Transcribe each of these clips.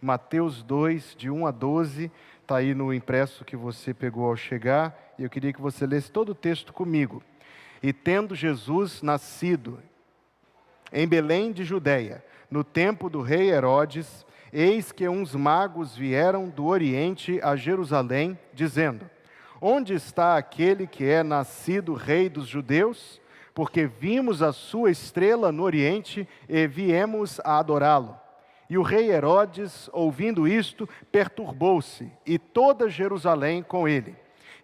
Mateus 2, de 1 a 12, está aí no impresso que você pegou ao chegar, e eu queria que você lesse todo o texto comigo. E tendo Jesus nascido em Belém de Judeia, no tempo do rei Herodes, eis que uns magos vieram do Oriente a Jerusalém, dizendo: onde está aquele que é nascido rei dos judeus? Porque vimos a sua estrela no Oriente e viemos a adorá-lo. E o rei Herodes, ouvindo isto, perturbou-se, e toda Jerusalém com ele.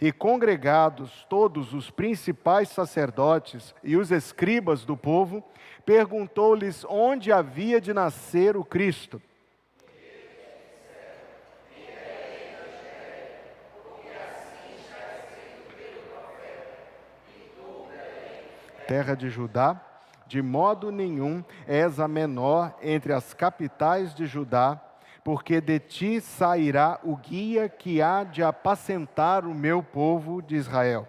E congregados todos os principais sacerdotes e os escribas do povo, perguntou-lhes onde havia de nascer o Cristo. Terra de Judá, de modo nenhum és a menor entre as capitais de Judá, porque de ti sairá o guia que há de apacentar o meu povo de Israel.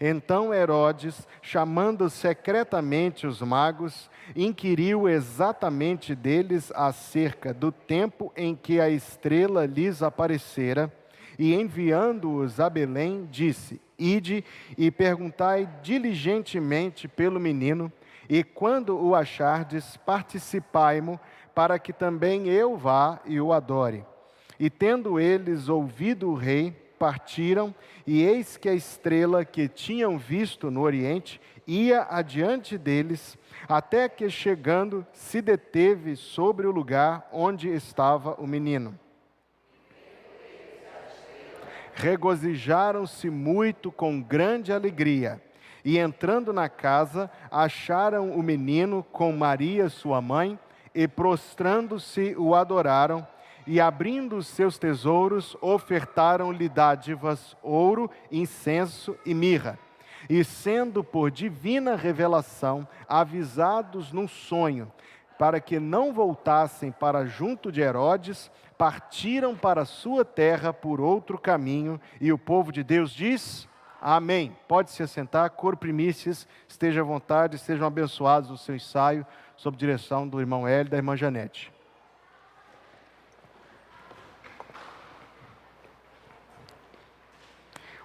Então Herodes, chamando secretamente os magos, inquiriu exatamente deles acerca do tempo em que a estrela lhes aparecera, e enviando-os a Belém, disse: ide e perguntai diligentemente pelo menino, e quando o achardes, participai-mo, para que também eu vá e o adore. E tendo eles ouvido o rei, partiram, e eis que a estrela que tinham visto no Oriente ia adiante deles, até que chegando se deteve sobre o lugar onde estava o menino. Regozijaram-se muito com grande alegria, e entrando na casa, acharam o menino com Maria sua mãe, e prostrando-se o adoraram, e abrindo os seus tesouros, ofertaram-lhe dádivas, ouro, incenso e mirra. E sendo por divina revelação avisados num sonho, para que não voltassem para junto de Herodes, partiram para a sua terra por outro caminho, e o povo de Deus diz: amém. Pode se assentar, cor primícias, esteja à vontade, sejam abençoados no seu ensaio, sob direção do irmão Hélio e da irmã Janete.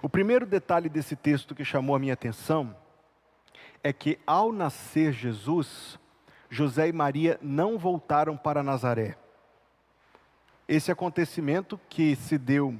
O primeiro detalhe desse texto que chamou a minha atenção é que, ao nascer Jesus, José e Maria não voltaram para Nazaré. Esse acontecimento que se deu,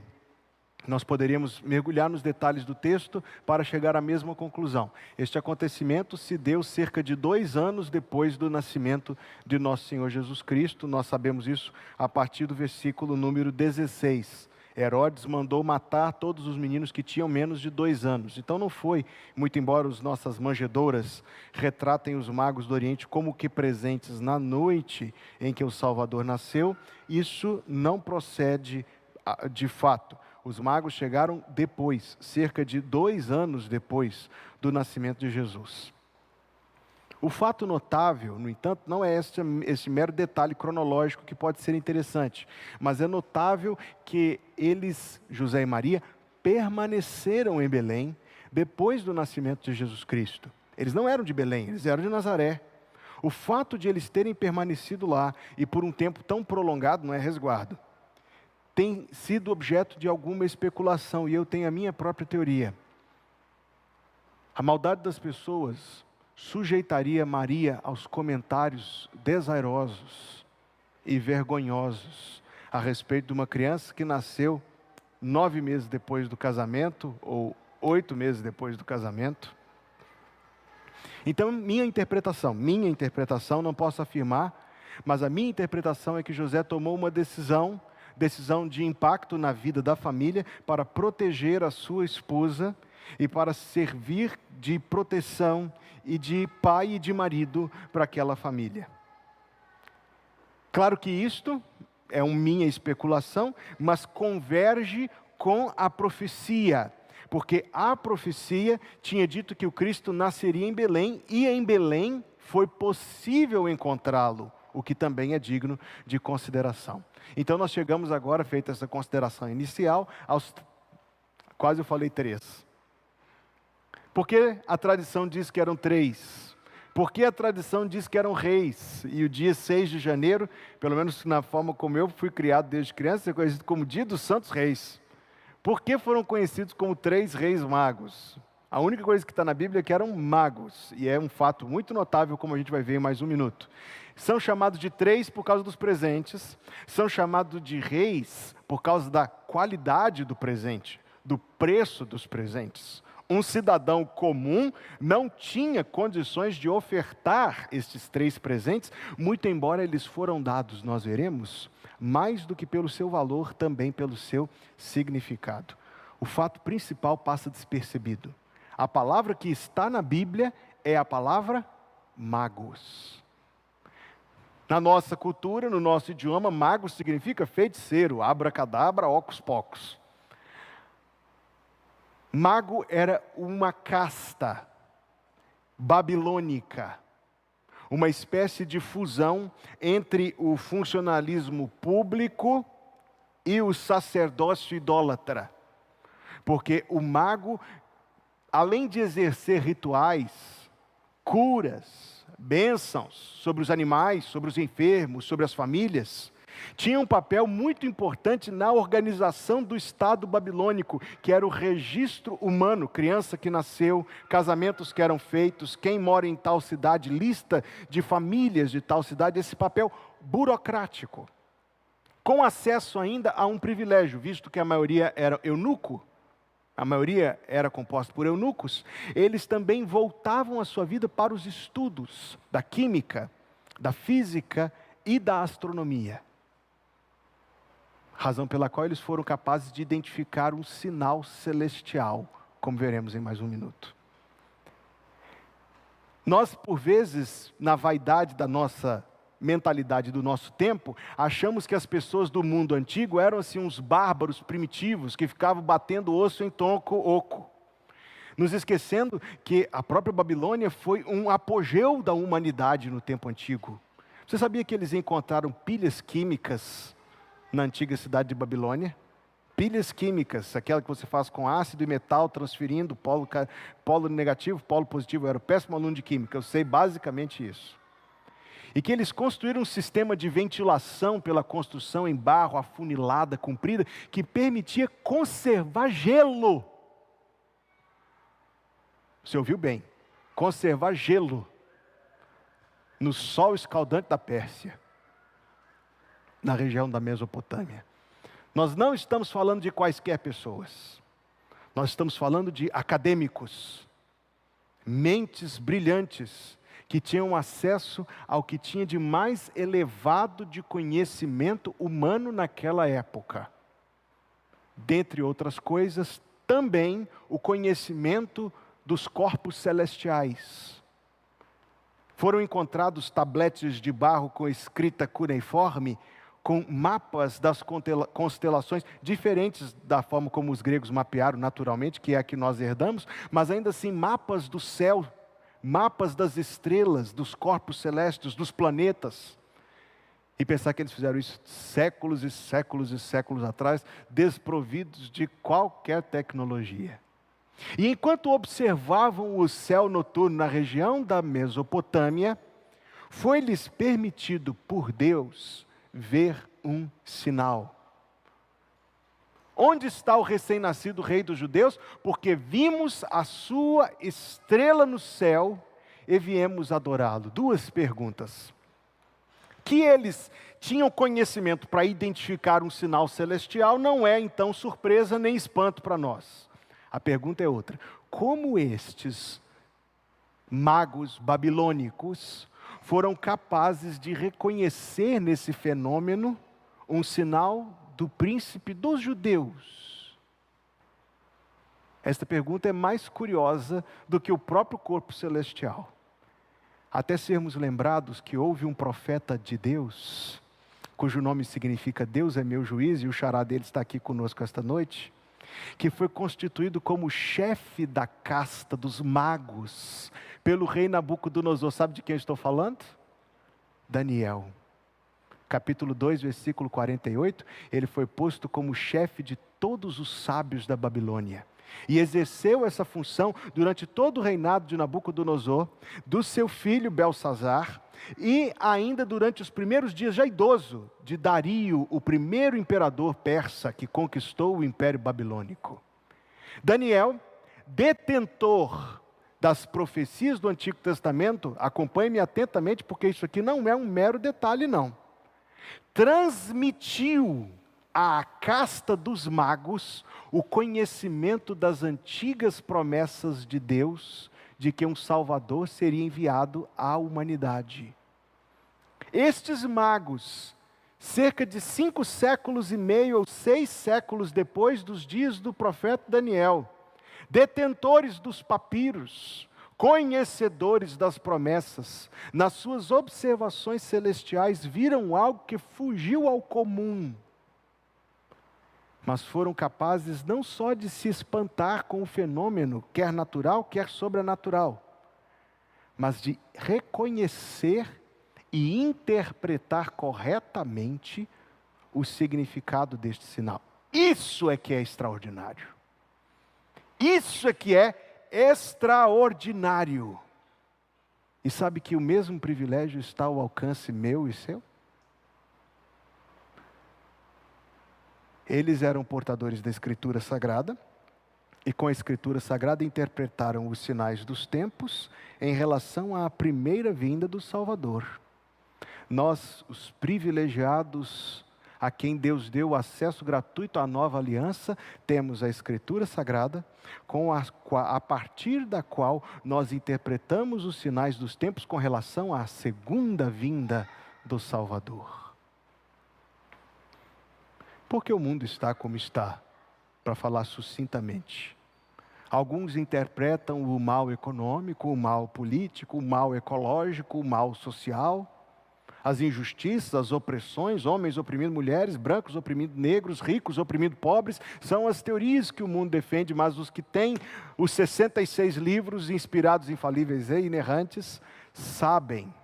nós poderíamos mergulhar nos detalhes do texto para chegar à mesma conclusão. Este acontecimento se deu cerca de 2 anos depois do nascimento de nosso Senhor Jesus Cristo. Nós sabemos isso a partir do versículo número 16. Herodes mandou matar todos os meninos que tinham menos de 2 anos. Então não foi, muito embora as nossas manjedouras retratem os magos do Oriente como que presentes na noite em que o Salvador nasceu, isso não procede de fato. Os magos chegaram depois, cerca de 2 anos depois do nascimento de Jesus. O fato notável, no entanto, não é esse mero detalhe cronológico que pode ser interessante, mas é notável que eles, José e Maria, permaneceram em Belém depois do nascimento de Jesus Cristo. Eles não eram de Belém, eles eram de Nazaré. O fato de eles terem permanecido lá e por um tempo tão prolongado não é resguardo. Tem sido objeto de alguma especulação, e eu tenho a minha própria teoria. A maldade das pessoas sujeitaria Maria aos comentários desairosos e vergonhosos a respeito de uma criança que nasceu 9 meses depois do casamento, ou 8 meses depois do casamento. Então, minha interpretação, não posso afirmar, mas a minha interpretação é que José tomou uma decisão de impacto na vida da família para proteger a sua esposa e para servir de proteção e de pai e de marido para aquela família. Claro que isto é uma minha especulação, mas converge com a profecia, porque a profecia tinha dito que o Cristo nasceria em Belém, e em Belém foi possível encontrá-lo, o que também é digno de consideração. Então nós chegamos agora, feita essa consideração inicial, quase eu falei 3. Porque a tradição diz que eram 3. Porque a tradição diz que eram reis, e o dia 6 de janeiro, pelo menos na forma como eu fui criado desde criança, é conhecido como Dia dos Santos Reis. Por que foram conhecidos como 3 reis magos? A única coisa que está na Bíblia é que eram magos, e é um fato muito notável, como a gente vai ver em mais um minuto. São chamados de 3 por causa dos presentes, são chamados de reis por causa da qualidade do presente, do preço dos presentes. Um cidadão comum não tinha condições de ofertar estes 3 presentes, muito embora eles foram dados, nós veremos, mais do que pelo seu valor, também pelo seu significado. O fato principal passa despercebido. A palavra que está na Bíblia é a palavra magos. Na nossa cultura, no nosso idioma, mago significa feiticeiro, abracadabra, ocus pocus. Mago era uma casta babilônica, uma espécie de fusão entre o funcionalismo público e o sacerdócio idólatra. Porque o mago, além de exercer rituais, curas, bênçãos sobre os animais, sobre os enfermos, sobre as famílias, tinha um papel muito importante na organização do Estado babilônico, que era o registro humano, criança que nasceu, casamentos que eram feitos, quem mora em tal cidade, lista de famílias de tal cidade, esse papel burocrático, com acesso ainda a um privilégio, visto que a maioria era eunuco, a maioria era composta por eunucos, eles também voltavam a sua vida para os estudos da química, da física e da astronomia. Razão pela qual eles foram capazes de identificar um sinal celestial, como veremos em mais um minuto. Nós, por vezes, na vaidade da nossa mentalidade do nosso tempo, achamos que as pessoas do mundo antigo eram assim uns bárbaros primitivos que ficavam batendo osso em tronco oco, nos esquecendo que a própria Babilônia foi um apogeu da humanidade no tempo antigo. Você sabia que eles encontraram pilhas químicas na antiga cidade de Babilônia? Pilhas químicas, aquela que você faz com ácido e metal, transferindo polo negativo, polo positivo. Eu era um péssimo aluno de química, eu sei basicamente isso. E que eles construíram um sistema de ventilação pela construção em barro, afunilada, comprida, que permitia conservar gelo. Você ouviu bem? Conservar gelo no sol escaldante da Pérsia, na região da Mesopotâmia. Nós não estamos falando de quaisquer pessoas. Nós estamos falando de acadêmicos, mentes brilhantes, que tinham acesso ao que tinha de mais elevado de conhecimento humano naquela época. Dentre outras coisas, também o conhecimento dos corpos celestiais. Foram encontrados tabletes de barro com escrita cuneiforme, com mapas das constelações, diferentes da forma como os gregos mapearam naturalmente, que é a que nós herdamos, mas ainda assim mapas do céu, mapas das estrelas, dos corpos celestes, dos planetas. E pensar que eles fizeram isso séculos e séculos e séculos atrás, desprovidos de qualquer tecnologia. E enquanto observavam o céu noturno na região da Mesopotâmia, foi-lhes permitido por Deus ver um sinal. Onde está o recém-nascido rei dos judeus? Porque vimos a sua estrela no céu e viemos adorá-lo. 2 perguntas. Que eles tinham conhecimento para identificar um sinal celestial não é então surpresa nem espanto para nós. A pergunta é outra. Como estes magos babilônicos foram capazes de reconhecer nesse fenômeno um sinal do príncipe dos judeus? Esta pergunta é mais curiosa do que o próprio corpo celestial. Até sermos lembrados que houve um profeta de Deus, cujo nome significa Deus é meu juiz, e o xará dele está aqui conosco esta noite, que foi constituído como chefe da casta dos magos, pelo rei Nabucodonosor. Sabe de quem eu estou falando? Daniel. Capítulo 2, versículo 48, ele foi posto como chefe de todos os sábios da Babilônia. E exerceu essa função durante todo o reinado de Nabucodonosor, do seu filho Belsazar, e ainda durante os primeiros dias, já idoso, de Dario, o primeiro imperador persa que conquistou o Império Babilônico. Daniel, detentor das profecias do Antigo Testamento, acompanhe-me atentamente, porque isso aqui não é um mero detalhe, não. Transmitiu à casta dos magos o conhecimento das antigas promessas de Deus, de que um Salvador seria enviado à humanidade. Estes magos, cerca de 5 séculos e meio ou 6 séculos depois dos dias do profeta Daniel, detentores dos papiros, conhecedores das promessas, nas suas observações celestiais, viram algo que fugiu ao comum, mas foram capazes não só de se espantar com o fenômeno, quer natural, quer sobrenatural, mas de reconhecer e interpretar corretamente o significado deste sinal. Isso é que é extraordinário. Isso é que é extraordinário. E sabe que o mesmo privilégio está ao alcance meu e seu? Eles eram portadores da Escritura Sagrada, e com a Escritura Sagrada interpretaram os sinais dos tempos em relação à primeira vinda do Salvador. Nós, os privilegiados, a quem Deus deu acesso gratuito à nova aliança, temos a Escritura Sagrada, a partir da qual nós interpretamos os sinais dos tempos com relação à segunda vinda do Salvador. Por que o mundo está como está? Para falar sucintamente. Alguns interpretam o mal econômico, o mal político, o mal ecológico, o mal social, as injustiças, as opressões, homens oprimindo mulheres, brancos oprimindo negros, ricos oprimindo pobres, são as teorias que o mundo defende, mas os que têm os 66 livros inspirados, infalíveis e inerrantes, sabem.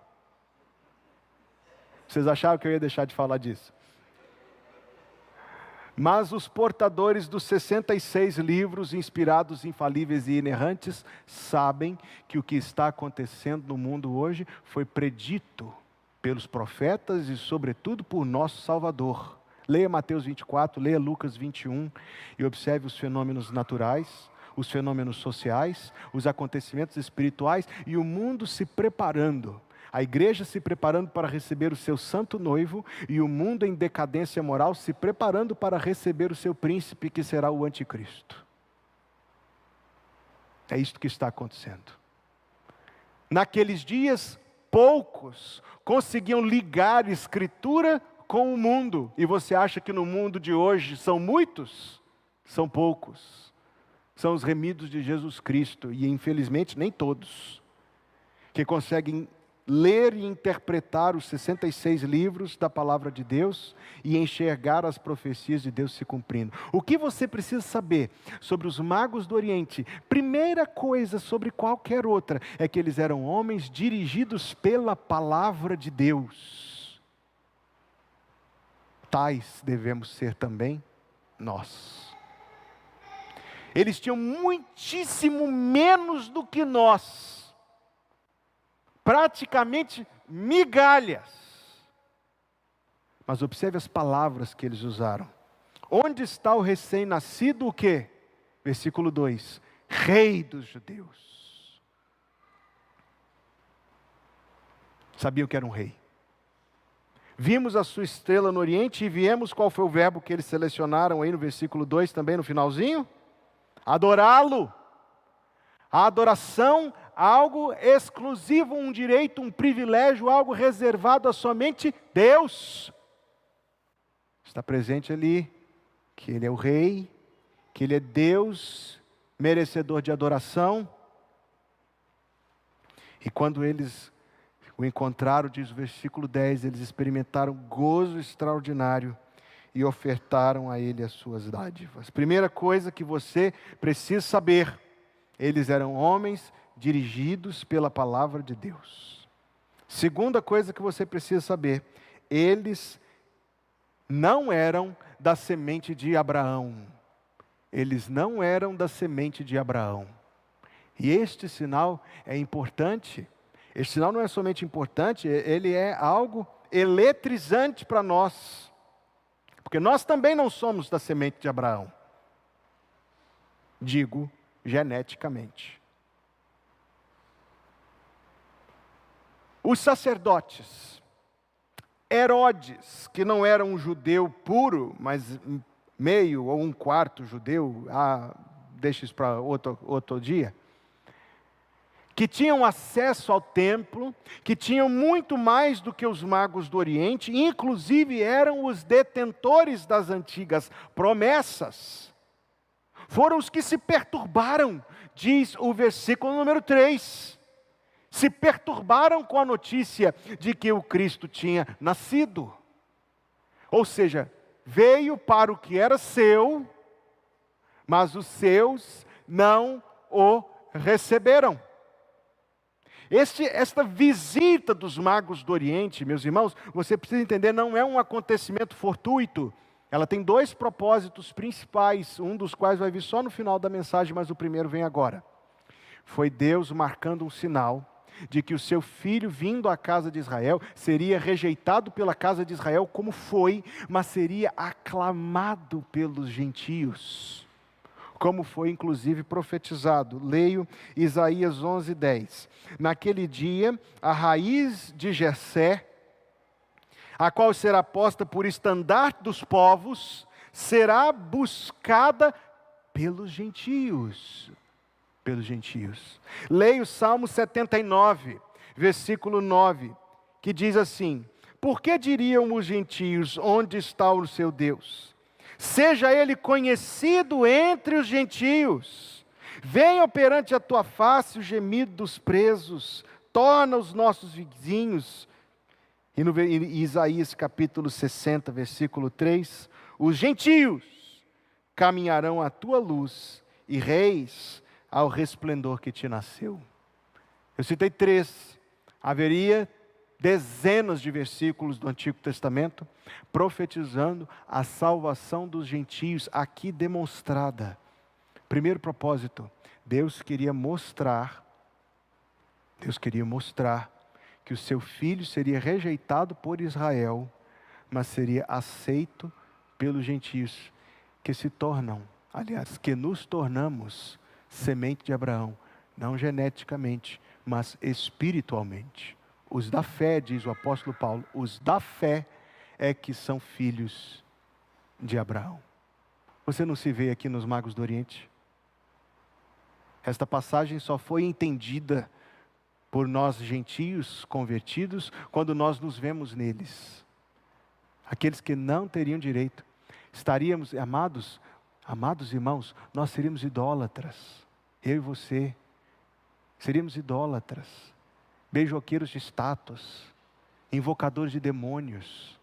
Vocês acharam que eu ia deixar de falar disso? Mas os portadores dos 66 livros inspirados, infalíveis e inerrantes sabem que o que está acontecendo no mundo hoje foi predito pelos profetas e sobretudo por nosso Salvador. Leia Mateus 24, leia Lucas 21 e observe os fenômenos naturais, os fenômenos sociais, os acontecimentos espirituais e o mundo se preparando. A igreja se preparando para receber o seu santo noivo e o mundo em decadência moral se preparando para receber o seu príncipe, que será o anticristo. É isto que está acontecendo. Naqueles dias, poucos conseguiam ligar Escritura com o mundo. E você acha que no mundo de hoje são muitos? São poucos. São os remidos de Jesus Cristo, e infelizmente nem todos, que conseguem ler e interpretar os 66 livros da palavra de Deus e enxergar as profecias de Deus se cumprindo. O que você precisa saber sobre os magos do Oriente? Primeira coisa sobre qualquer outra é que eles eram homens dirigidos pela palavra de Deus. Tais devemos ser também nós. Eles tinham muitíssimo menos do que nós. Praticamente migalhas. Mas observe as palavras que eles usaram. Onde está o recém-nascido o quê? Versículo 2. Rei dos judeus. Sabiam que era um rei. Vimos a sua estrela no Oriente e viemos qual foi o verbo que eles selecionaram aí no versículo 2 também no finalzinho? Adorá-lo. A adoração, algo exclusivo, um direito, um privilégio, algo reservado a somente Deus. Está presente ali que Ele é o Rei, que Ele é Deus, merecedor de adoração. E quando eles o encontraram, diz o versículo 10, eles experimentaram gozo extraordinário e ofertaram a Ele as suas dádivas. Primeira coisa que você precisa saber: eles eram homens dirigidos pela palavra de Deus. Segunda coisa que você precisa saber: eles não eram da semente de Abraão. eles não eram da semente de Abraão. E este sinal é importante. Este sinal não é somente importante, ele é algo eletrizante para nós. Porque nós também não somos da semente de Abraão. Digo, geneticamente. Os sacerdotes, Herodes, que não era um judeu puro, mas meio ou um quarto judeu, deixa isso para outro dia, que tinham acesso ao templo, que tinham muito mais do que os magos do Oriente, inclusive eram os detentores das antigas promessas. Foram os que se perturbaram, diz o versículo número 3. Se perturbaram com a notícia de que o Cristo tinha nascido. Ou seja, veio para o que era seu, mas os seus não o receberam. Esta visita dos magos do Oriente, meus irmãos, você precisa entender, não é um acontecimento fortuito. Ela tem dois propósitos principais, um dos quais vai vir só no final da mensagem, mas o primeiro vem agora. Foi Deus marcando um sinal de que o seu filho, vindo à casa de Israel, seria rejeitado pela casa de Israel como foi, mas seria aclamado pelos gentios, como foi inclusive profetizado. Leio Isaías 11:10. Naquele dia, a raiz de Jessé, a qual será posta por estandarte dos povos, será buscada pelos gentios. Pelos gentios. Leia o Salmo 79, versículo 9, que diz assim: por que diriam os gentios, onde está o seu Deus? Seja ele conhecido entre os gentios. Venham perante a tua face o gemido dos presos, torna os nossos vizinhos. E no Isaías capítulo 60, versículo 3, os gentios caminharão à tua luz, e reis ao resplendor que te nasceu. Eu citei 3, haveria dezenas de versículos do Antigo Testamento profetizando a salvação dos gentios, aqui demonstrada. Primeiro propósito, Deus queria mostrar que o seu filho seria rejeitado por Israel, mas seria aceito pelos gentios, que se tornam, aliás, que nos tornamos semente de Abraão, não geneticamente, mas espiritualmente. Os da fé, diz o apóstolo Paulo, os da fé é que são filhos de Abraão. Você não se vê aqui nos magos do Oriente? Esta passagem só foi entendida por nós gentios convertidos quando nós nos vemos neles. Aqueles que não teriam direito, estaríamos, amados irmãos, nós seríamos idólatras. Eu e você seríamos idólatras, beijoqueiros de estátuas, invocadores de demônios.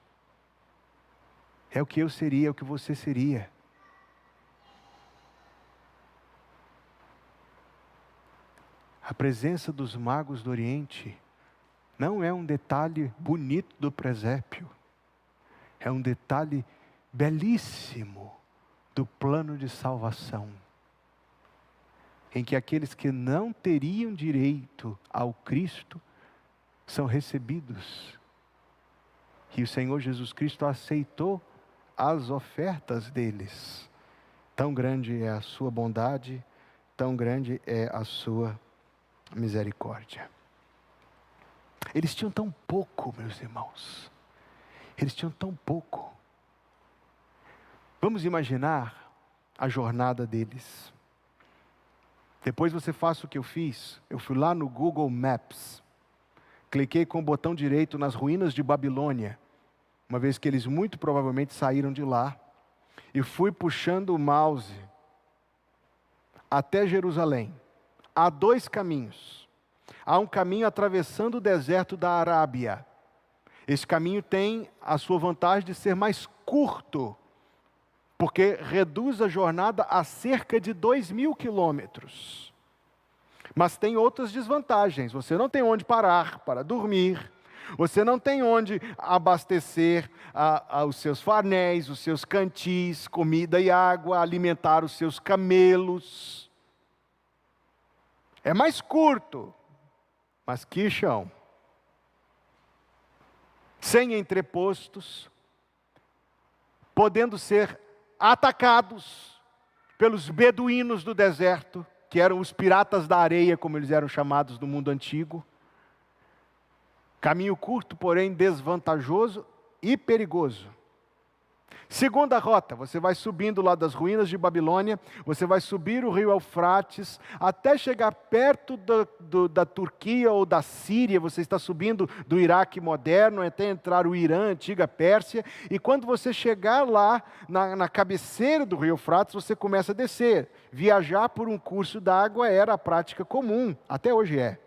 É o que eu seria, é o que você seria. A presença dos magos do Oriente não é um detalhe bonito do presépio, é um detalhe belíssimo do plano de salvação, em que aqueles que não teriam direito ao Cristo são recebidos. E o Senhor Jesus Cristo aceitou as ofertas deles. Tão grande é a sua bondade, tão grande é a sua misericórdia. Eles tinham tão pouco, meus irmãos. Eles tinham tão pouco. Vamos imaginar a jornada deles. Depois você faça o que eu fiz. Eu fui lá no Google Maps. Cliquei com o botão direito nas ruínas de Babilônia, uma vez que eles muito provavelmente saíram de lá. E fui puxando o mouse até Jerusalém. Há 2 caminhos. Há um caminho atravessando o deserto da Arábia. Esse caminho tem a sua vantagem de ser mais curto, porque reduz a jornada a cerca de 2.000 quilômetros. Mas tem outras desvantagens. Você não tem onde parar para dormir. Você não tem onde abastecer os seus farnéis, os seus cantis, comida e água, alimentar os seus camelos. É mais curto, mas que chão. Sem entrepostos, podendo ser atacados pelos beduínos do deserto, que eram os piratas da areia, como eles eram chamados no mundo antigo. Caminho curto, porém desvantajoso e perigoso. Segunda rota, você vai subindo lá das ruínas de Babilônia, você vai subir o rio Eufrates, até chegar perto da Turquia ou da Síria, você está subindo do Iraque moderno, até entrar o Irã, antiga Pérsia, e quando você chegar lá, na cabeceira do rio Eufrates, você começa a descer. Viajar por um curso d'água era a prática comum, até hoje é,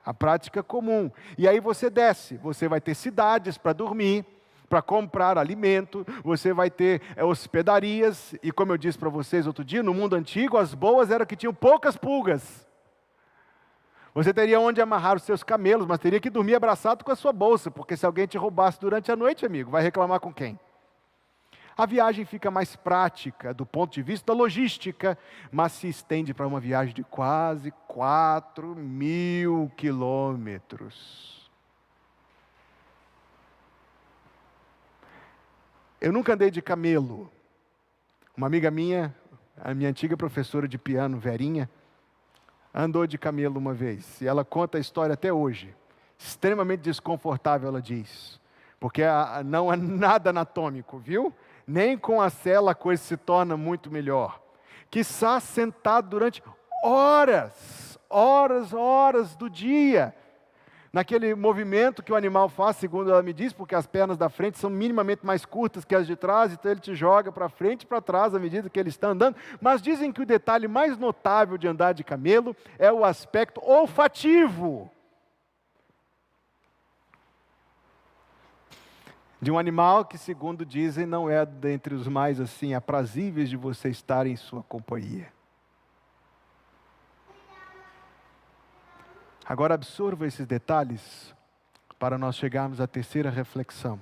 a prática comum. E aí você desce, você vai ter cidades para dormir, para comprar alimento, você vai ter hospedarias, e como eu disse para vocês outro dia, no mundo antigo, as boas eram que tinham poucas pulgas. Você teria onde amarrar os seus camelos, mas teria que dormir abraçado com a sua bolsa, porque se alguém te roubasse durante a noite, amigo, vai reclamar com quem? A viagem fica mais prática do ponto de vista da logística, mas se estende para uma viagem de quase 4.000 quilômetros. Eu nunca andei de camelo. Uma amiga minha, a minha antiga professora de piano, Verinha, andou de camelo uma vez. E ela conta a história até hoje. Extremamente desconfortável, ela diz. Porque não é nada anatômico, viu? Nem com a sela a coisa se torna muito melhor. Quiçá sentado durante horas do dia. Naquele movimento que o animal faz, segundo ela me diz, porque as pernas da frente são minimamente mais curtas que as de trás, então ele te joga para frente e para trás à medida que ele está andando. Mas dizem que o detalhe mais notável de andar de camelo é o aspecto olfativo de um animal que, segundo dizem, não é dentre os mais assim aprazíveis de você estar em sua companhia. Agora absorva esses detalhes para nós chegarmos à terceira reflexão.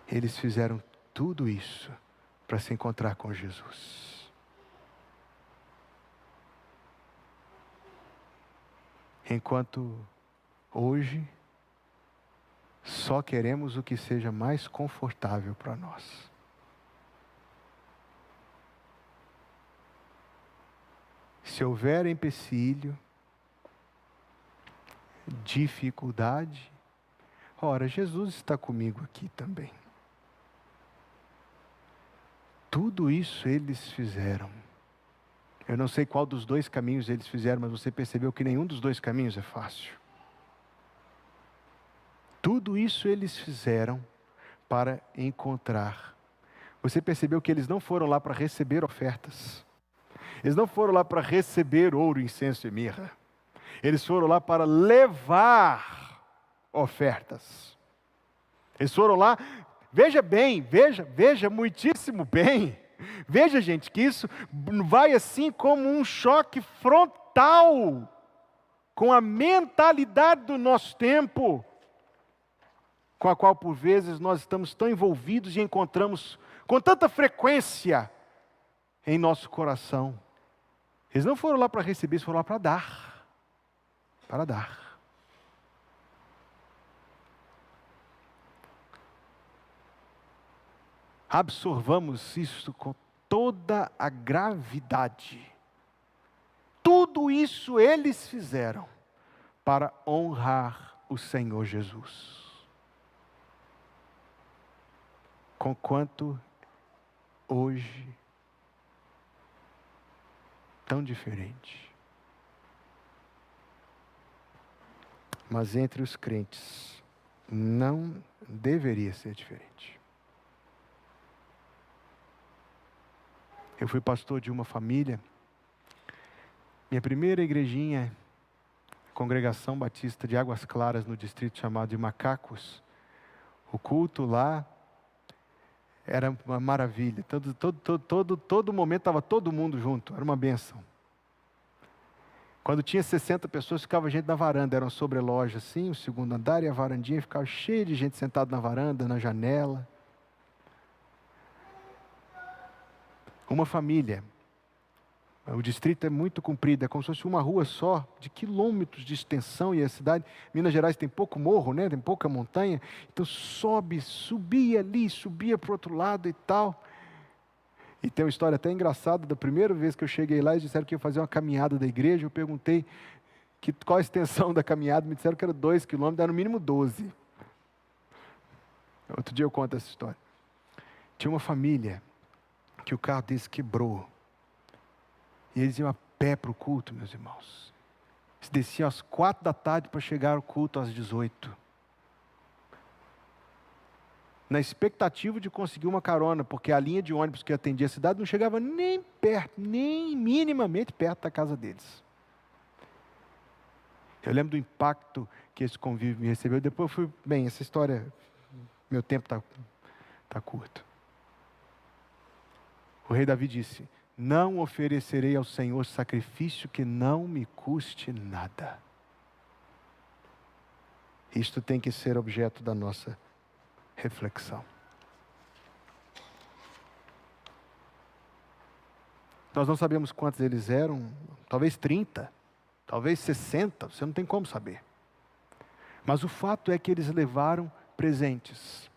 Eles fizeram tudo isso para se encontrar com Jesus. Enquanto hoje só queremos o que seja mais confortável para nós. Se houver empecilho, dificuldade, ora, Jesus está comigo aqui também. Tudo isso eles fizeram. Eu não sei qual dos dois caminhos eles fizeram, mas você percebeu que nenhum dos dois caminhos é fácil. Tudo isso eles fizeram para encontrar. Você percebeu que eles não foram lá para receber ofertas. Eles não foram lá para receber ouro, incenso e mirra. Eles foram lá para levar ofertas. Eles foram lá, veja bem, veja muitíssimo bem. Veja, gente, que isso vai assim como um choque frontal com a mentalidade do nosso tempo, com a qual por vezes nós estamos tão envolvidos e encontramos com tanta frequência em nosso coração. Eles não foram lá para receber, eles foram lá para dar. Para dar. Absorvamos isso com toda a gravidade. Tudo isso eles fizeram para honrar o Senhor Jesus. Conquanto hoje tão diferente. Mas entre os crentes não deveria ser diferente. Eu fui pastor de uma família. Minha primeira igrejinha, Congregação Batista de Águas Claras, no distrito chamado de Macacos. O culto lá era uma maravilha. Todo momento estava todo mundo junto. Era uma bênção. Quando tinha 60 pessoas, ficava gente na varanda. Era uma sobreloja assim, o segundo andar, e a varandinha ficava cheia de gente sentada na varanda, na janela. Uma família. O distrito é muito comprido, é como se fosse uma rua só, de quilômetros de extensão, e a cidade, Minas Gerais tem pouco morro, né? Tem pouca montanha, então subia ali, subia para o outro lado e tal. E tem uma história até engraçada, da primeira vez que eu cheguei lá, eles disseram que ia fazer uma caminhada da igreja, eu perguntei qual a extensão da caminhada, me disseram que era 2 quilômetros, era no mínimo 12. Outro dia eu conto essa história. Tinha uma família que o carro deles quebrou, e eles iam a pé para o culto, meus irmãos. Eles desciam às 4 da tarde para chegar ao culto às 18. Na expectativa de conseguir uma carona, porque a linha de ônibus que atendia a cidade não chegava nem perto, nem minimamente perto da casa deles. Eu lembro do impacto que esse convívio me recebeu. Depois eu fui, bem, essa história, meu tempo está curto. O rei Davi disse: não oferecerei ao Senhor sacrifício que não me custe nada. Isto tem que ser objeto da nossa reflexão. Nós não sabemos quantos eles eram, talvez 30, talvez 60, você não tem como saber. Mas o fato é que eles levaram presentes.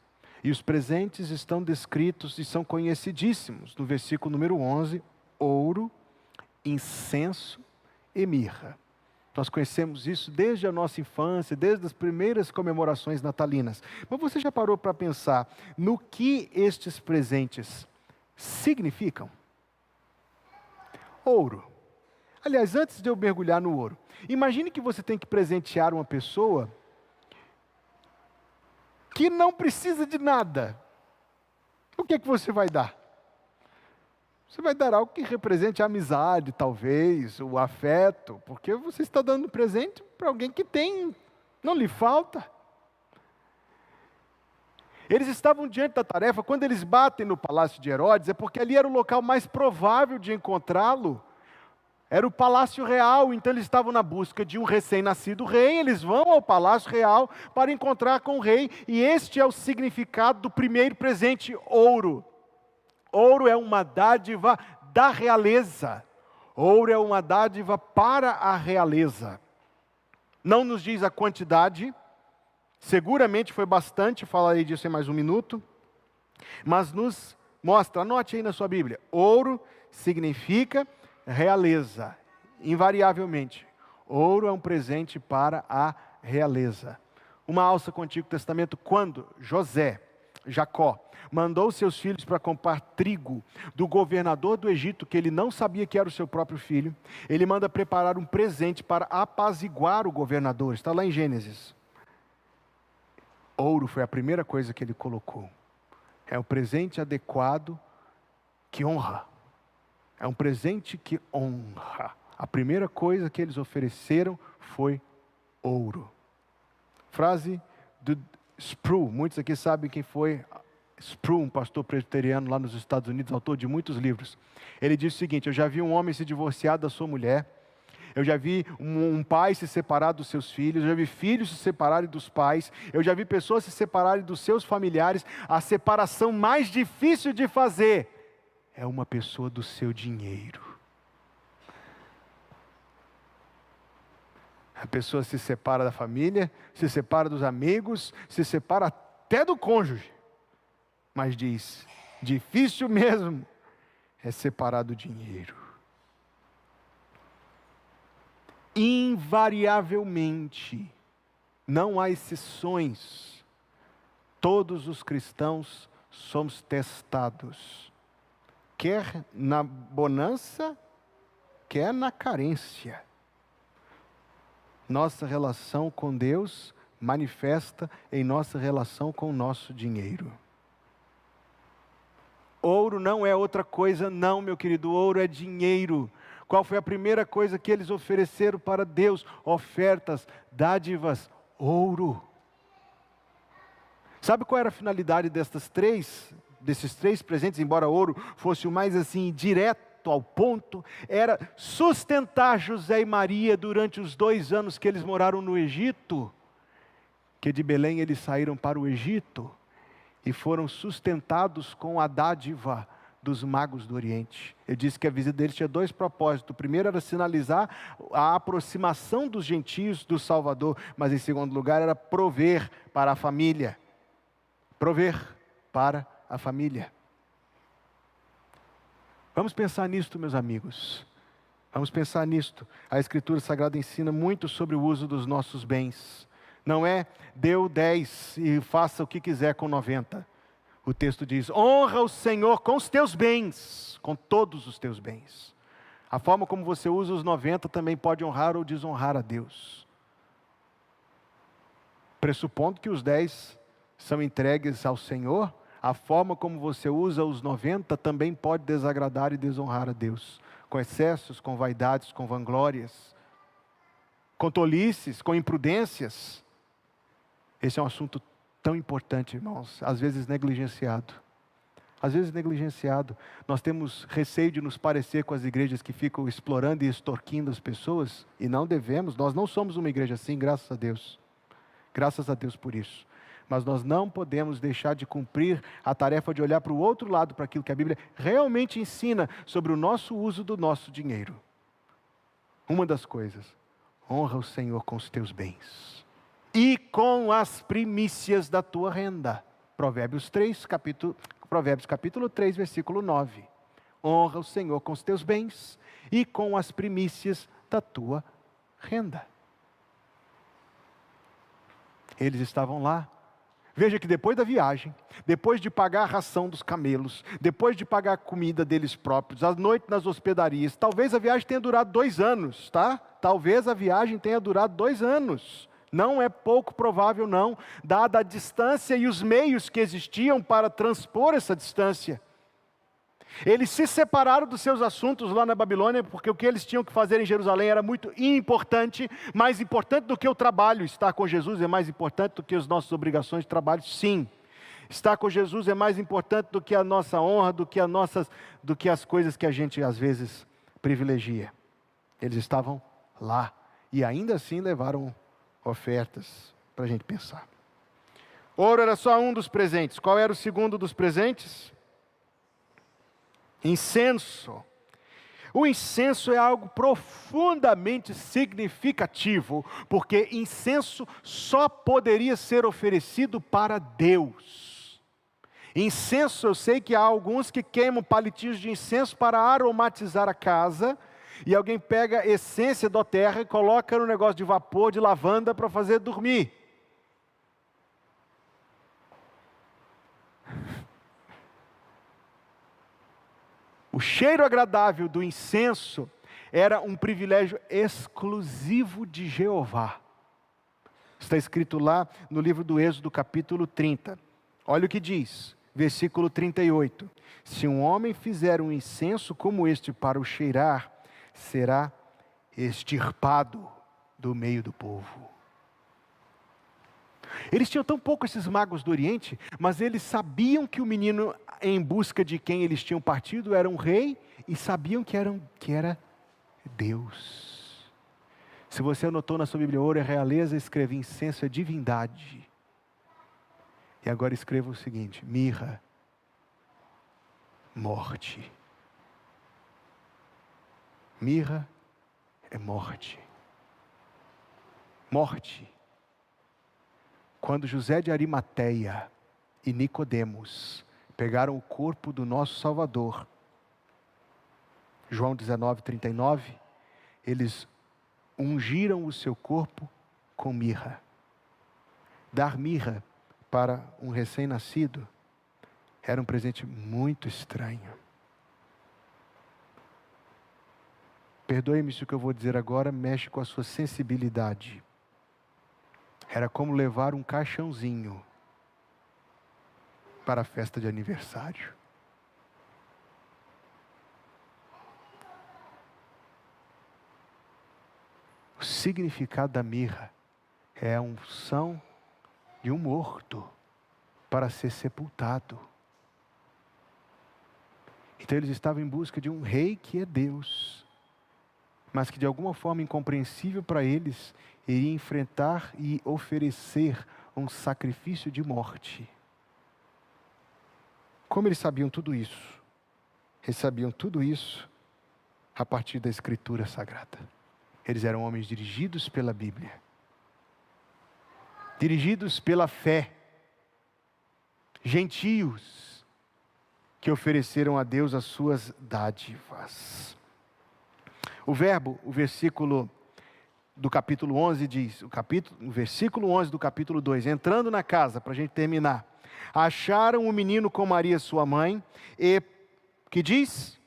E os presentes estão descritos e são conhecidíssimos. No versículo número 11, ouro, incenso e mirra. Nós conhecemos isso desde a nossa infância, desde as primeiras comemorações natalinas. Mas você já parou para pensar no que estes presentes significam? Ouro. Aliás, antes de eu mergulhar no ouro, imagine que você tem que presentear uma pessoa que não precisa de nada. O que é que você vai dar? Você vai dar algo que represente a amizade, talvez, o afeto, porque você está dando presente para alguém que tem, não lhe falta. Eles estavam diante da tarefa, quando eles batem no palácio de Herodes, é porque ali era o local mais provável de encontrá-lo. Era o palácio real, então eles estavam na busca de um recém-nascido rei, eles vão ao palácio real para encontrar com o rei, e este é o significado do primeiro presente, ouro. Ouro é uma dádiva da realeza. Ouro é uma dádiva para a realeza. Não nos diz a quantidade, seguramente foi bastante, falarei disso em mais um minuto, mas nos mostra, anote aí na sua Bíblia, ouro significa realeza, invariavelmente. Ouro é um presente para a realeza. Uma alça com o Antigo Testamento, quando Jacó, mandou seus filhos para comprar trigo do governador do Egito, que ele não sabia que era o seu próprio filho, ele manda preparar um presente para apaziguar o governador, está lá em Gênesis. Ouro foi a primeira coisa que ele colocou. É um presente adequado que honra. É um presente que honra. A primeira coisa que eles ofereceram foi ouro. Frase do Sproul, muitos aqui sabem quem foi Sproul, um pastor presbiteriano lá nos Estados Unidos, autor de muitos livros. Ele disse o seguinte: eu já vi um homem se divorciar da sua mulher, eu já vi um pai se separar dos seus filhos, eu já vi filhos se separarem dos pais, eu já vi pessoas se separarem dos seus familiares. A separação mais difícil de fazer é uma pessoa do seu dinheiro. A pessoa se separa da família, se separa dos amigos, se separa até do cônjuge. Mas diz, difícil mesmo é separar do dinheiro. Invariavelmente, não há exceções, todos os cristãos somos testados, quer na bonança, quer na carência. Nossa relação com Deus manifesta em nossa relação com o nosso dinheiro. Ouro não é outra coisa, não, meu querido, ouro é dinheiro. Qual foi a primeira coisa que eles ofereceram para Deus? Ofertas, dádivas, ouro. Sabe qual era a finalidade desses três presentes, embora ouro fosse o mais assim direto direto ao ponto, era sustentar José e Maria durante os 2 anos que eles moraram no Egito, que de Belém eles saíram para o Egito, e foram sustentados com a dádiva dos magos do Oriente. Ele disse que a visita deles tinha 2 propósitos. O primeiro era sinalizar a aproximação dos gentios do Salvador, mas em segundo lugar era prover para a família. Prover para a família. Vamos pensar nisto, meus amigos. Vamos pensar nisto. A Escritura Sagrada ensina muito sobre o uso dos nossos bens. Não é deu 10 e faça o que quiser com 90. O texto diz: honra o Senhor com os teus bens, com todos os teus bens. A forma como você usa os 90 também pode honrar ou desonrar a Deus. Pressupondo que os 10 são entregues ao Senhor, a forma como você usa os 90 também pode desagradar e desonrar a Deus. Com excessos, com vaidades, com vanglórias, com tolices, com imprudências. Esse é um assunto tão importante, irmãos, às vezes negligenciado. Às vezes negligenciado. Nós temos receio de nos parecer com as igrejas que ficam explorando e extorquindo as pessoas, e não devemos. Nós não somos uma igreja assim, graças a Deus. Graças a Deus por isso. Mas nós não podemos deixar de cumprir a tarefa de olhar para o outro lado, para aquilo que a Bíblia realmente ensina sobre o nosso uso do nosso dinheiro. Uma das coisas: honra o Senhor com os teus bens e com as primícias da tua renda. Provérbios capítulo 3, versículo 9. Honra o Senhor com os teus bens e com as primícias da tua renda. Eles estavam lá. Veja que depois da viagem, depois de pagar a ração dos camelos, depois de pagar a comida deles próprios, a noite nas hospedarias, talvez a viagem tenha durado 2 anos, tá? Talvez a viagem tenha durado 2 anos. Não é pouco provável não, dada a distância e os meios que existiam para transpor essa distância. Eles se separaram dos seus assuntos lá na Babilônia, porque o que eles tinham que fazer em Jerusalém era muito importante, mais importante do que o trabalho. Estar com Jesus é mais importante do que as nossas obrigações de trabalho, sim. Estar com Jesus é mais importante do que a nossa honra, do que as coisas que a gente às vezes privilegia. Eles estavam lá, e ainda assim levaram ofertas para a gente pensar. Ouro era só um dos presentes. Qual era o segundo dos presentes? Incenso. O incenso é algo profundamente significativo, porque incenso só poderia ser oferecido para Deus. Incenso, eu sei que há alguns que queimam palitinhos de incenso para aromatizar a casa, e alguém pega a essência da terra e coloca no negócio de vapor, de lavanda, para fazer dormir. O cheiro agradável do incenso era um privilégio exclusivo de Jeová. Está escrito lá no livro do Êxodo, capítulo 30. Olha o que diz, versículo 38. Se um homem fizer um incenso como este para o cheirar, será extirpado do meio do povo. Eles tinham tão pouco, esses magos do Oriente, mas eles sabiam que o menino em busca de quem eles tinham partido era um rei, e sabiam que era Deus. Se você anotou na sua Bíblia, ouro é realeza, escreva incenso é divindade. E agora escreva o seguinte: mirra, morte. Mirra é morte. Morte. Quando José de Arimateia e Nicodemos pegaram o corpo do nosso Salvador, João 19:39, eles ungiram o seu corpo com mirra. Dar mirra para um recém-nascido era um presente muito estranho. Perdoe-me se o que eu vou dizer agora mexe com a sua sensibilidade. Era como levar um caixãozinho para a festa de aniversário. O significado da mirra é a unção de um morto para ser sepultado. Então eles estavam em busca de um rei que é Deus, mas que de alguma forma incompreensível para eles, iria enfrentar e oferecer um sacrifício de morte. Como eles sabiam tudo isso? Eles sabiam tudo isso a partir da Escritura Sagrada. Eles eram homens dirigidos pela Bíblia, dirigidos pela fé, gentios, que ofereceram a Deus as suas dádivas. O versículo do capítulo 11 diz, o versículo 11 do capítulo 2, entrando na casa, para a gente terminar, acharam o menino com Maria sua mãe, e, que diz?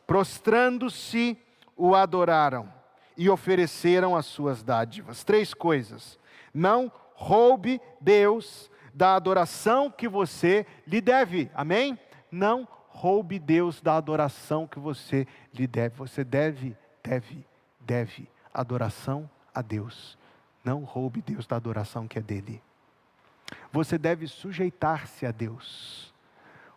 Prostrando-se, o adoraram, e ofereceram as suas dádivas. 3 coisas: não roube Deus da adoração que você lhe deve, amém? Não roube Deus da adoração que você lhe deve. Você deve adoração a Deus. Não roube Deus da adoração que é dele. Você deve sujeitar-se a Deus.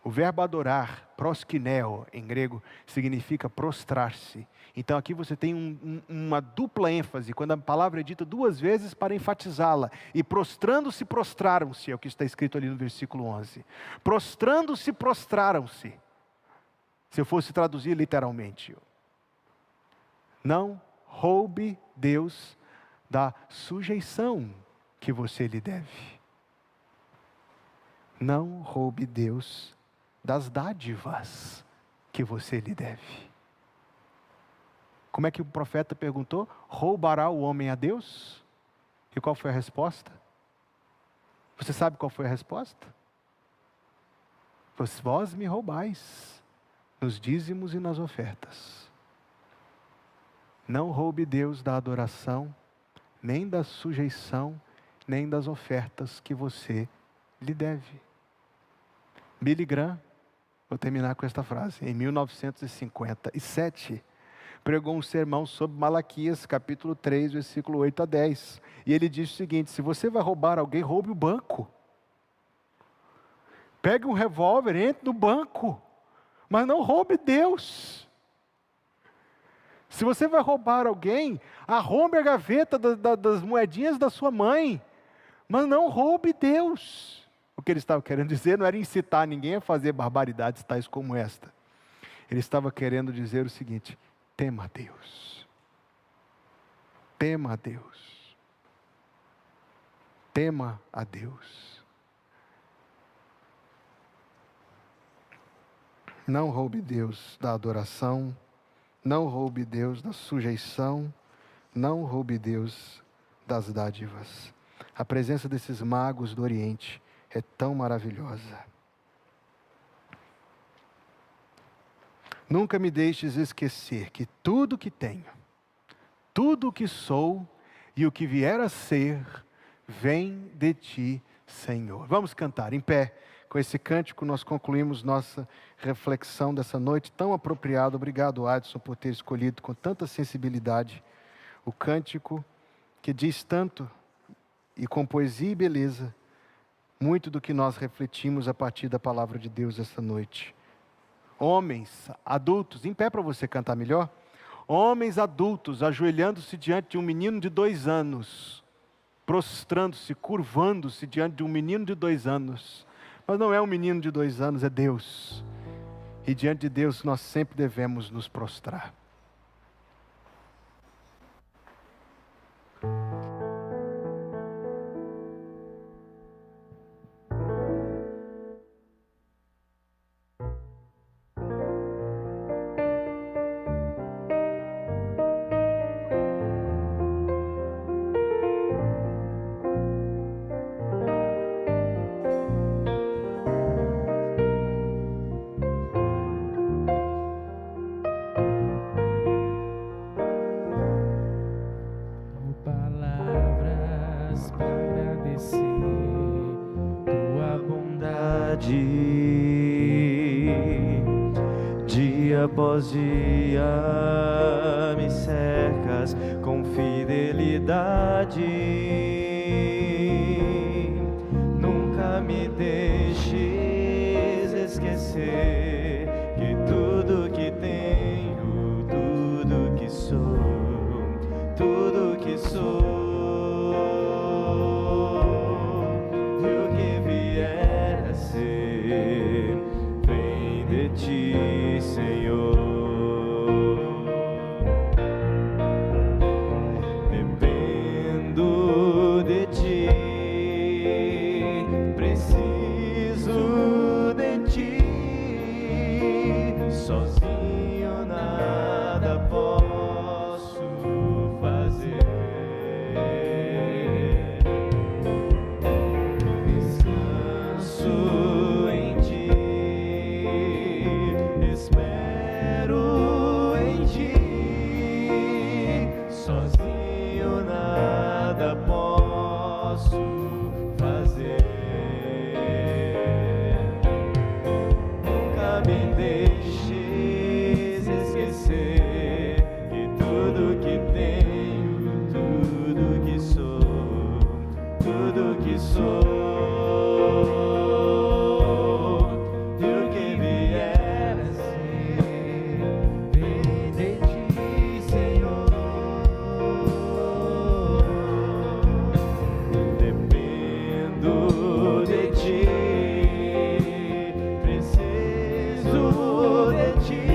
O verbo adorar, proskineo, em grego, significa prostrar-se. Então aqui você tem uma dupla ênfase, quando a palavra é dita 2 vezes para enfatizá-la. E prostrando-se, prostraram-se, é o que está escrito ali no versículo 11. Prostrando-se, prostraram-se. Se eu fosse traduzir literalmente. Não roube Deus da sujeição que você lhe deve. Não roube Deus das dádivas que você lhe deve. Como é que o profeta perguntou? Roubará o homem a Deus? E qual foi a resposta? Você sabe qual foi a resposta? Vós me roubais nos dízimos e nas ofertas. Não roube Deus da adoração, nem da sujeição, nem das ofertas que você lhe deve. Billy Graham, vou terminar com esta frase, em 1957, pregou um sermão sobre Malaquias, capítulo 3, versículo 8 a 10. E ele disse o seguinte: se você vai roubar alguém, roube o banco. Pegue um revólver, entre no banco, mas não roube Deus. Se você vai roubar alguém, arrombe a gaveta das moedinhas da sua mãe, mas não roube Deus. O que ele estava querendo dizer não era incitar ninguém a fazer barbaridades tais como esta. Ele estava querendo dizer o seguinte: tema a Deus. Tema a Deus. Tema a Deus. Não roube Deus da adoração, não roube Deus da sujeição, não roube Deus das dádivas. A presença desses magos do Oriente é tão maravilhosa. Nunca me deixes esquecer que tudo o que tenho, tudo o que sou e o que vier a ser, vem de ti, Senhor. Vamos cantar em pé. Com esse cântico nós concluímos nossa reflexão dessa noite tão apropriada. Obrigado, Adson, por ter escolhido com tanta sensibilidade o cântico que diz tanto, e com poesia e beleza, muito do que nós refletimos a partir da palavra de Deus esta noite. Homens, adultos, em pé para você cantar melhor. Homens adultos, ajoelhando-se diante de um menino de 2 anos, prostrando-se, curvando-se diante de um menino de 2 anos. Mas não é um menino de 2 anos, é Deus. E diante de Deus nós sempre devemos nos prostrar. Dia após dia me cercas com fidelidade. Nunca me deixes esquecer que tudo de ti, Senhor. Dependo de ti, preciso de ti, sozinho nada posso fazer. Descanso em ti, espero em ti, sozinho nada posso fazer. Nunca me deixes esquecer que tudo que tenho, tudo que sou, tudo que sou, e o que vier a ser, vem de ti, Senhor. Dependo de ti, preciso de ti,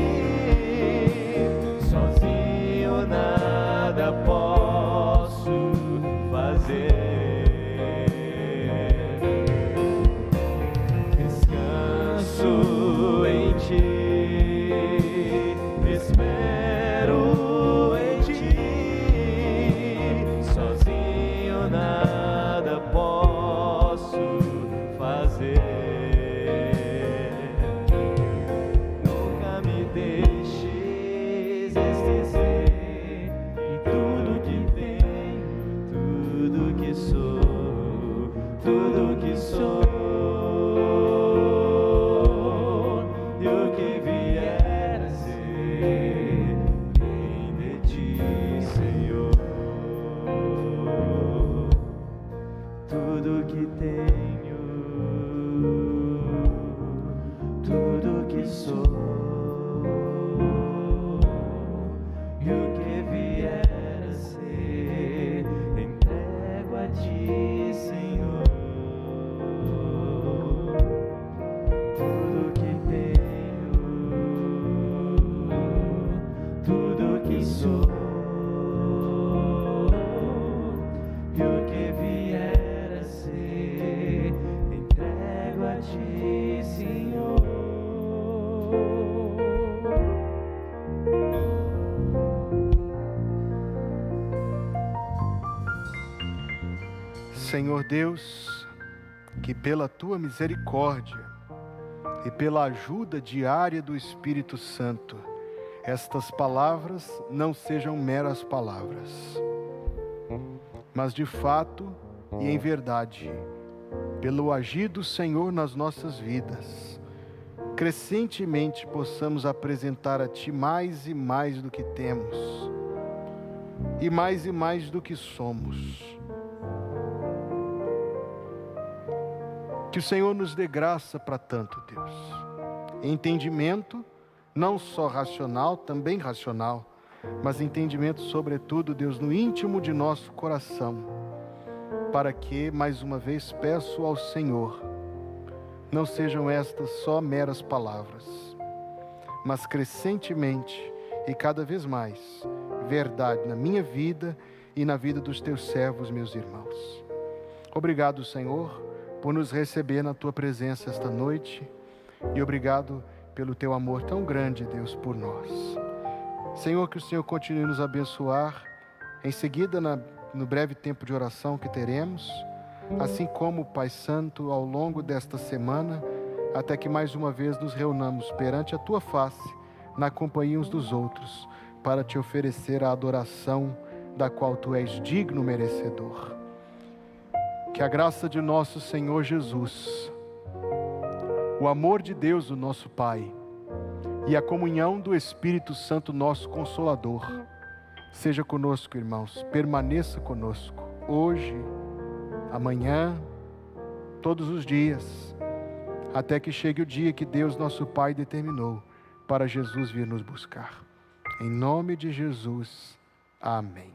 sozinho nada posso fazer. Descanso em ti, espero em ti, sozinho nada posso fazer. Nunca me deixes esquecer que tudo que tenho, tudo que sou, tudo que sou, e o que vier a ser, vem de ti, Senhor. Tudo que tenho, tudo que sou, e o que vier a ser, entrego a ti, Senhor. Tudo que tenho, tudo que sou, e o que vier a ser, entrego a ti, Senhor. Senhor Deus, que pela tua misericórdia e pela ajuda diária do Espírito Santo, estas palavras não sejam meras palavras, mas de fato e em verdade, pelo agir do Senhor nas nossas vidas, crescentemente possamos apresentar a Ti mais e mais do que temos, e mais do que somos. Que o Senhor nos dê graça para tanto, Deus. Entendimento, não só racional, também racional, mas entendimento sobretudo, Deus, no íntimo de nosso coração, para que, mais uma vez, peço ao Senhor, não sejam estas só meras palavras, mas crescentemente e cada vez mais, verdade na minha vida e na vida dos Teus servos, meus irmãos. Obrigado, Senhor, por nos receber na Tua presença esta noite, e obrigado pelo Teu amor tão grande, Deus, por nós. Senhor, que o Senhor continue a nos abençoar, em seguida no breve tempo de oração que teremos, assim como, Pai Santo, ao longo desta semana, até que mais uma vez nos reunamos perante a Tua face, na companhia uns dos outros, para Te oferecer a adoração da qual Tu és digno merecedor. Que a graça de nosso Senhor Jesus, o amor de Deus, o nosso Pai, e a comunhão do Espírito Santo, nosso Consolador, seja conosco, irmãos, permaneça conosco, hoje, amanhã, todos os dias, até que chegue o dia que Deus, nosso Pai, determinou para Jesus vir nos buscar. Em nome de Jesus, amém.